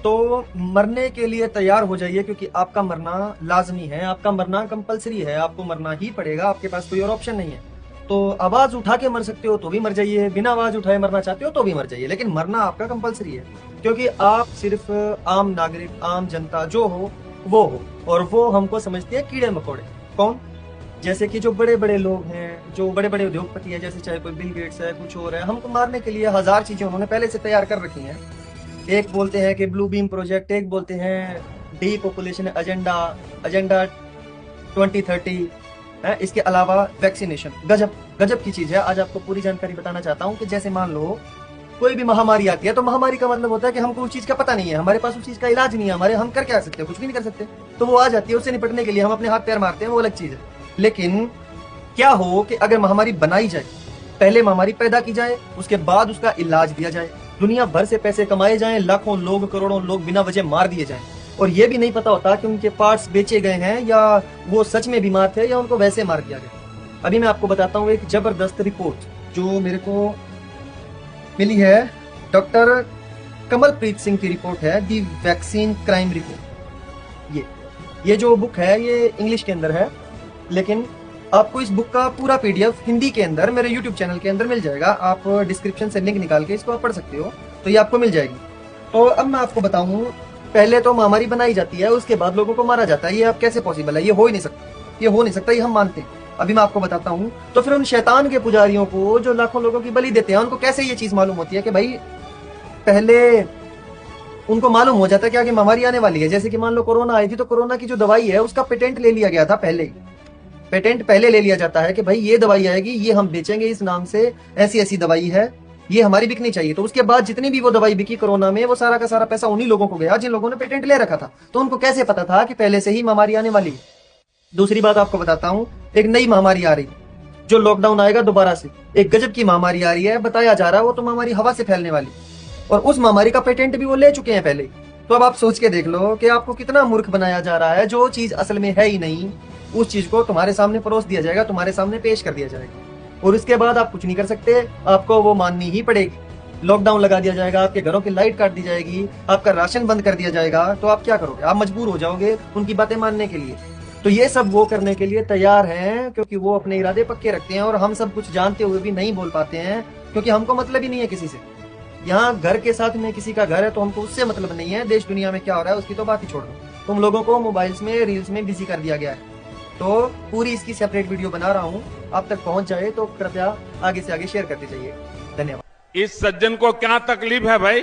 तो मरने के लिए तैयार हो जाइए, क्योंकि आपका मरना लाजमी है, आपका मरना कंपलसरी है, आपको मरना ही पड़ेगा, आपके पास कोई और ऑप्शन नहीं है। तो आवाज उठा के मर सकते हो तो भी मर जाइए, बिना आवाज उठाए मरना चाहते हो तो भी मर जाइए, लेकिन मरना आपका कंपलसरी है। क्योंकि आप सिर्फ आम नागरिक, आम जनता जो हो वो हो, और वो हमको समझती है कीड़े मकोड़े। कौन? जैसे कि जो बड़े बड़े लोग हैं, जो बड़े बड़े उद्योगपति हैं, जैसे चाहे कोई बिल गेट्स है, कुछ और है, हमको मारने के लिए हजार चीजें उन्होंने पहले से तैयार कर रखी हैं। एक बोलते हैं कि ब्लू बीम प्रोजेक्ट, एक बोलते हैं डी पॉपुलेशन एजेंडा, एजेंडा 2030 है। इसके अलावा वैक्सीनेशन, गजब गजब की चीज है। आज आपको पूरी जानकारी बताना चाहता हूँ कि जैसे मान लो कोई भी महामारी आती है, तो महामारी का मतलब होता है कि हमको उस चीज का पता नहीं है, हमारे पास उस चीज का इलाज नहीं है, हमारे हम कर क्या सकते हैं? कुछ भी नहीं कर सकते। तो वो आ जाती है, उससे निपटने के लिए हम अपने हाथ पैर मारते हैं, वो अलग चीज है। लेकिन क्या हो कि अगर महामारी बनाई जाए, पहले महामारी पैदा की जाए, उसके बाद उसका इलाज दिया जाए, दुनिया भर से पैसे कमाए जाएं, लाखों लोग, करोड़ों लोग बिना वजह मार दिए जाएं, और ये भी नहीं पता होता कि उनके पार्ट्स बेचे गए हैं या वो सच में बीमार थे या उनको वैसे मार दिया गया। अभी मैं आपको बताता हूँ एक जबरदस्त रिपोर्ट जो मेरे को मिली है। डॉक्टर कमलप्रीत सिंह की रिपोर्ट है, दी वैक्सीन क्राइम रिपोर्ट। ये जो बुक है ये इंग्लिश के अंदर है, लेकिन आपको इस बुक का पूरा पीडीएफ हिंदी के अंदर मेरे यूट्यूब चैनल के अंदर मिल जाएगा। आप डिस्क्रिप्शन से लिंक निकाल के इसको आप पढ़ सकते हो, तो ये आपको मिल जाएगी। तो अब मैं आपको बताऊं, पहले तो महामारी बनाई जाती है, उसके बाद लोगों को मारा जाता है। ये अब कैसे पॉसिबल है? ये हो ही नहीं सकता, ये हो नहीं सकता, ये हम मानते हैं। अभी मैं आपको बताता हूँ। तो फिर उन शैतान के पुजारियों को जो लाखों लोगों की बलि देते हैं, उनको कैसे ये चीज मालूम होती है कि भाई पहले उनको मालूम हो जाता है कि आगे महामारी आने वाली है? जैसे कि मान लो कोरोना आई थी, तो कोरोना की जो दवाई है उसका पेटेंट ले लिया गया था पहले ही। पेटेंट पहले ले लिया जाता है कि भाई ये दवाई आएगी, ये हम बेचेंगे इस नाम से, ऐसी ऐसी दवाई है, ये हमारी बिकनी चाहिए। तो उसके बाद जितनी भी वो दवाई बिकी कोरोना में, वो सारा का सारा पैसा उन्हीं लोगों को गया जिन लोगों ने पेटेंट ले रखा था। तो उनको कैसे पता था कि पहले से ही महामारी आने वाली है? दूसरी बात आपको बताता हूँ, एक नई महामारी आ रही, जो लॉकडाउन आएगा दोबारा से, एक गजब की महामारी आ रही है, बताया जा रहा है वो तो महामारी हवा से फैलने वाली, और उस महामारी का पेटेंट भी वो ले चुके हैं पहले। तो अब आप सोच के देख लो कि आपको कितना मूर्ख बनाया जा रहा है। जो चीज असल में है ही नहीं, उस चीज को तुम्हारे सामने परोस दिया जाएगा, तुम्हारे सामने पेश कर दिया जाएगा, और उसके बाद आप कुछ नहीं कर सकते, आपको वो माननी ही पड़ेगी। लॉकडाउन लगा दिया जाएगा, आपके घरों की लाइट काट दी जाएगी, आपका राशन बंद कर दिया जाएगा, तो आप क्या करोगे? आप मजबूर हो जाओगे उनकी बातें मानने के लिए। तो ये सब वो करने के लिए तैयार हैं, क्योंकि वो अपने इरादे पक्के रखते हैं, और हम सब कुछ जानते हुए भी नहीं बोल पाते हैं, क्योंकि हमको मतलब ही नहीं है किसी से। यहाँ घर के साथ में किसी का घर है तो हमको उससे मतलब नहीं है, देश दुनिया में क्या हो रहा है उसकी तो बात ही छोड़ दो। तुम लोगों को मोबाइल्स में, रील्स में बिजी कर दिया गया है। तो पूरी इसकी सेपरेट वीडियो बना रहा हूँ, आप तक पहुंच जाए तो कृपया आगे से आगे शेयर करते जाइए। धन्यवाद। इस सज्जन को क्या तकलीफ है भाई?